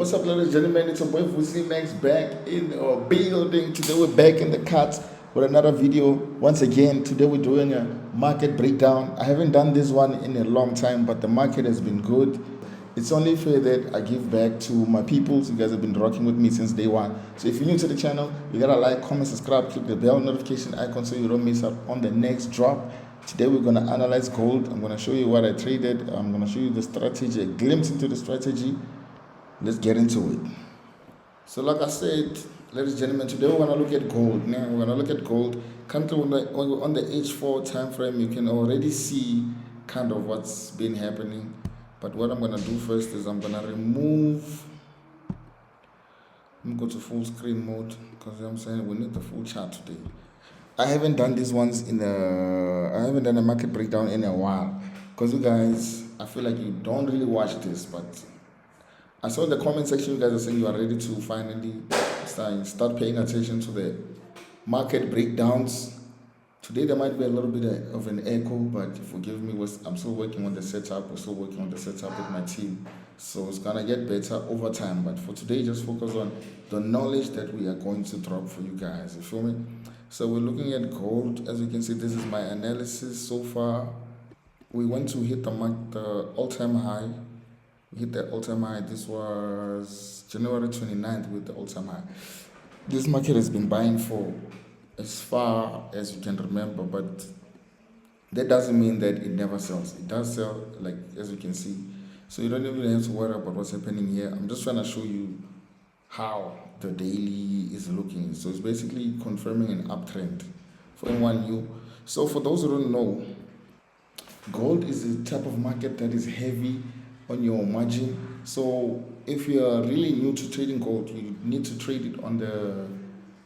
What's up, ladies and gentlemen? It's your boy Vussy Max back in our building. Today we're back in the cuts with another video. Once again, today we're doing a market breakdown. I haven't done this one in a long time, but the market has been good. It's only fair that I give back to my people. You guys have been rocking with me since day one. So if you're new to the channel, you gotta like, comment, subscribe, click the bell notification icon so you don't miss out on the next drop. Today we're gonna analyze gold. I'm gonna show you what I traded. I'm gonna show you the strategy, a glimpse into the strategy. Let's get into it. So like I said, ladies and gentlemen, today we're gonna look at gold. Now we're gonna look at gold. Currently on the H4 time frame, you can already see kind of what's been happening. But what I'm gonna do first is I'm gonna remove. Let me go to full screen mode because I'm saying we need the full chart today. I haven't done these ones I haven't done a market breakdown in a while because you guys, I feel like you don't really watch this, but I saw in the comment section you guys are saying you are ready to finally start paying attention to the market breakdowns. Today there might be a little bit of an echo, but forgive me, I'm still working on the setup. We're still working on the setup with my team. So it's gonna get better over time. But for today, just focus on the knowledge that we are going to drop for you guys. You feel me? So we're looking at gold. As you can see, this is my analysis so far. We went to hit the all-time high. We hit the all-time high. This was January 29th with the all-time high. This market has been buying for as far as you can remember, but that doesn't mean that it never sells. It does sell, like as you can see. So you don't even have to worry about what's happening here. I'm just trying to show you how the daily is looking. So it's basically confirming an uptrend for anyone new. So for those who don't know, gold is a type of market that is heavy on your margin. So if you are really new to trading gold, you need to trade it on the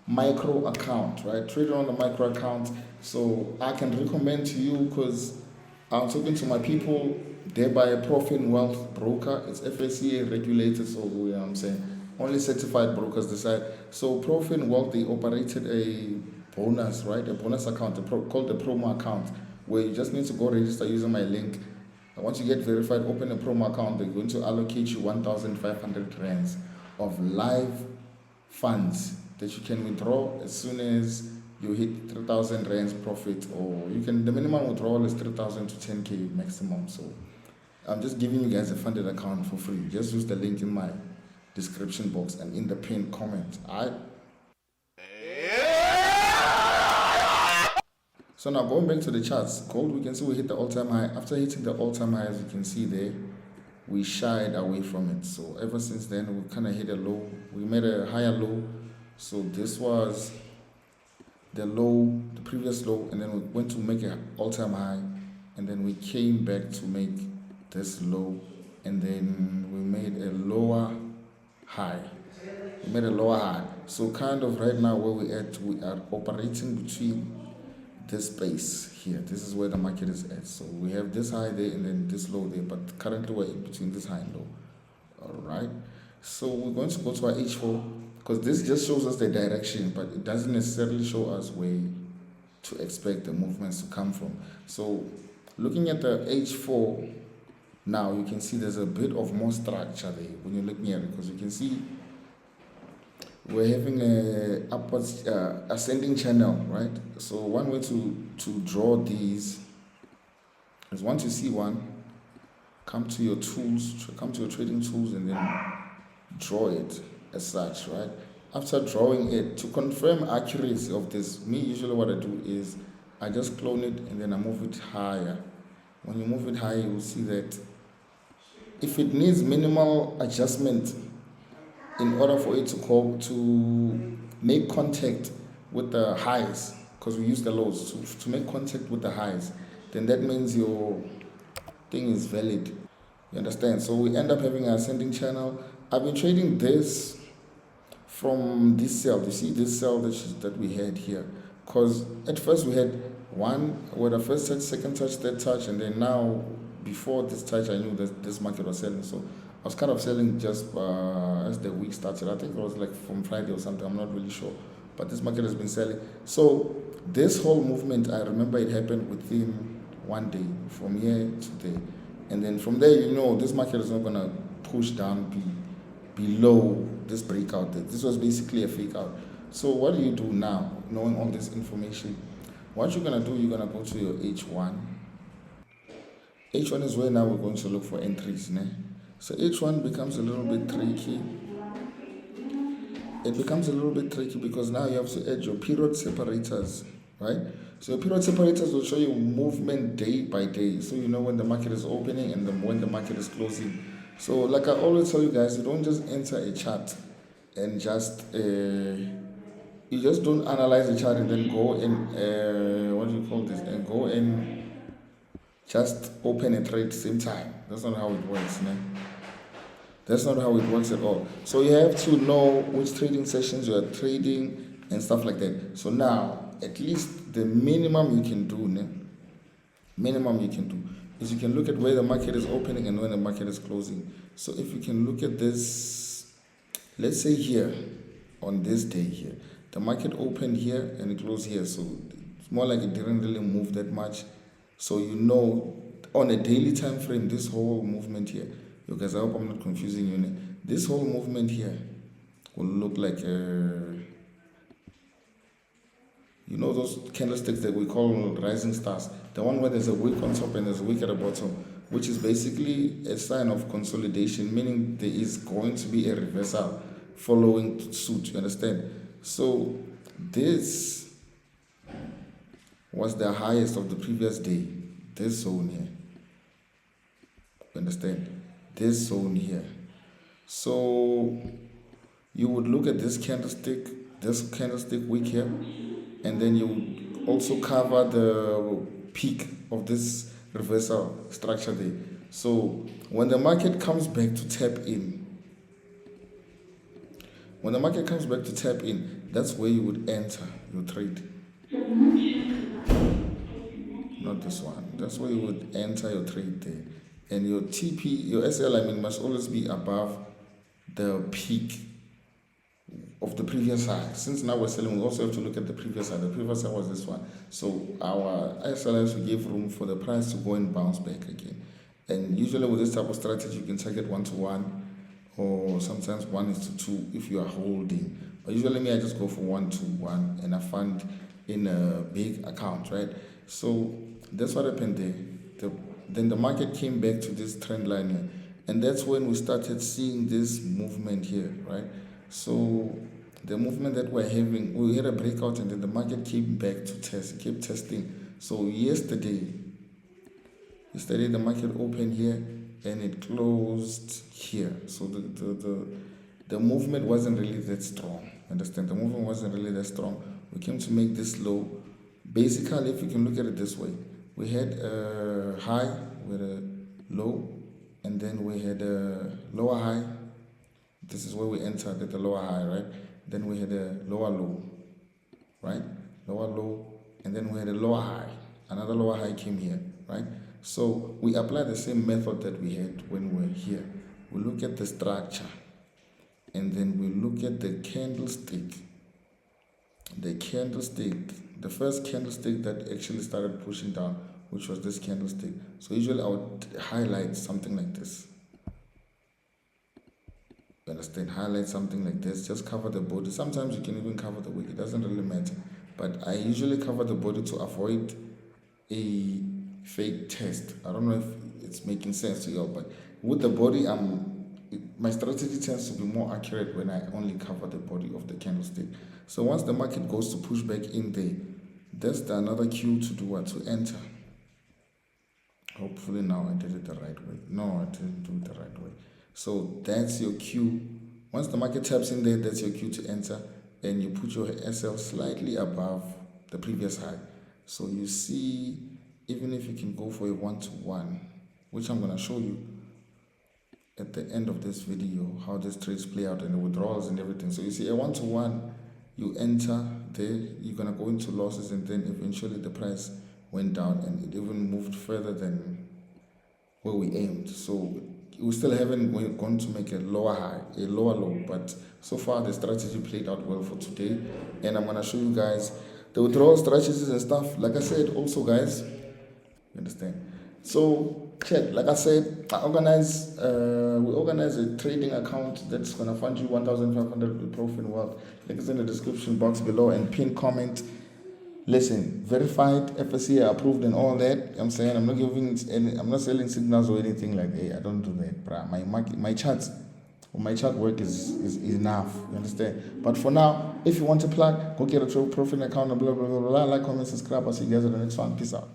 micro account, right? Trade it on the micro account. So I can recommend to you because I'm talking to my people. They're by a Profit Wealth broker. It's FSCA regulated, so I'm saying only certified brokers decide. So Profit Wealth, they operated a bonus, right? A bonus account, called the promo account, where you just need to go register using my link. Once you get verified, open a promo account. They're going to allocate you 1,500 rands of live funds that you can withdraw as soon as you hit 3,000 rands profit, or the minimum withdrawal is 3,000 to 10k maximum. So I'm just giving you guys a funded account for free. Just use the link in my description box and in the pinned comment. Alright. So now going back to the charts, gold, we can see we hit the all-time high. After hitting the all-time high, as you can see there, we shied away from it. So ever since then, we kind of hit a low. We made a higher low. So this was the low, the previous low, and then we went to make an all-time high, and then we came back to make this low, and then we made a lower high. We made a lower high. So kind of right now where we are operating between this space here. This is where the market is at. So we have this high there and then this low there, but currently we're in between this high and low. All right. So we're going to go to our H4 because this just shows us the direction, but it doesn't necessarily show us where to expect the movements to come from. So looking at the H4 now, you can see there's a bit of more structure there when you're looking at it, because you can see we're having a upwards ascending channel, right? So one way to draw these is, once you see one, come to your tools, come to your trading tools, and then draw it as such, right? After drawing it, to confirm accuracy of this, usually what I do is I just clone it and then I move it higher. When you move it higher, you will see that if it needs minimal adjustment in order for it to make contact with the highs, because we use the lows to make contact with the highs, then that means your thing is valid. You understand? So we end up having an ascending channel. I've been trading this from this cell. You see this cell that we had here, because at first we had one with the first touch, second touch, third touch, and then now before this touch I knew that this market was selling. So I was kind of selling just as the week started. I think it was like from Friday or something, I'm not really sure, but this market has been selling. So this whole movement, I remember it happened within one day, from here to there, and then from there, this market is not going to push down, below this breakout. This was basically a fake out. So what do you do now, knowing all this information? What you're going to do, you're going to go to your H1. H1 is where now we're going to look for entries. So H1 becomes a little bit tricky. It becomes a little bit tricky because now you have to add your period separators, right? So your period separators will show you movement day by day. So you know when the market is opening and when the market is closing. So like I always tell you guys, you don't just enter a chart and just, you just don't analyze the chart and then go in, what do you call this? And go in, just open a trade at the same time. That's not how it works, man. That's not how it works at all. So you have to know which trading sessions you are trading and stuff like that. So now, at least the minimum you can do, is you can look at where the market is opening and when the market is closing. So if you can look at this, let's say here, on this day here, the market opened here and it closed here. So it's more like it didn't really move that much. So you know, on a daily time frame, this whole movement here, you guys, I hope I'm not confusing you. This whole movement here will look like, you know those candlesticks that we call rising stars? The one where there's a wick on top and there's a wick at the bottom, which is basically a sign of consolidation, meaning there is going to be a reversal following suit, you understand? So this was the highest of the previous day, this zone here, you understand? This zone here. So you would look at this candlestick wick here, and then you would also cover the peak of this reversal structure there. So when the market comes back to tap in, that's where you would enter your trade. Not this one. That's where you would enter your trade there. And your TP, your SL, must always be above the peak of the previous high. Since now we're selling, we also have to look at the previous high. The previous high was this one. So our SLs will give room for the price to go and bounce back again. And usually with this type of strategy, you can target 1-to-1 or sometimes 1:2 if you are holding. But usually I just go for 1-to-1 and I fund in a big account, right? So that's what happened there. Then the market came back to this trend line here. And that's when we started seeing this movement here, right? So the movement that we're having, we had a breakout and then the market came back to test, kept testing. So yesterday the market opened here and it closed here. So the movement wasn't really that strong. Understand? The movement wasn't really that strong. We came to make this low. Basically, if you can look at it this way, we had a high with a low, and then we had a lower high. This is where we entered at the lower high, right? Then we had a lower low, right? Lower low, and then we had a lower high. Another lower high came here, right? So we apply the same method that we had when we were here. We look at the structure, and then we look at the candlestick. The first candlestick that actually started pushing down, which was this candlestick. So usually I would highlight something like this. You understand? Highlight something like this. Just cover the body. Sometimes you can even cover the wick. It doesn't really matter. But I usually cover the body to avoid a fake test. I don't know if it's making sense to you all, but with the body, my strategy tends to be more accurate when I only cover the body of the candlestick. So once the market goes to push back in there, that's another cue to do what? To enter. Hopefully now I did it the right way. No, I didn't do it the right way. So that's your cue. Once the market taps in there, that's your cue to enter. And you put your SL slightly above the previous high. So you see, even if you can go for a 1-to-1, which I'm going to show you at the end of this video, how these trades play out and the withdrawals and everything. So you see a 1-to-1, you enter there, you're going to go into losses, and then eventually the price went down and it even moved further than where we aimed. So we still haven't gone to make a lower high, a lower low, but so far the strategy played out well for today. And I'm going to show you guys the withdrawal strategies and stuff. Like I said also, guys, you understand? So chat, like I said, we organize a trading account that's gonna fund you 1,500 with Profit Wealth. Link is in the description box below and pin comment. Listen, verified, FSCA approved and all that. You know what I'm saying, I'm not selling signals or anything like that. Hey, I don't do that, bruh. My chart work is enough. You understand? But for now, if you want to plug, go get a profit account and blah blah blah blah. Like, comment, subscribe. I'll see you guys on the next one. Peace out.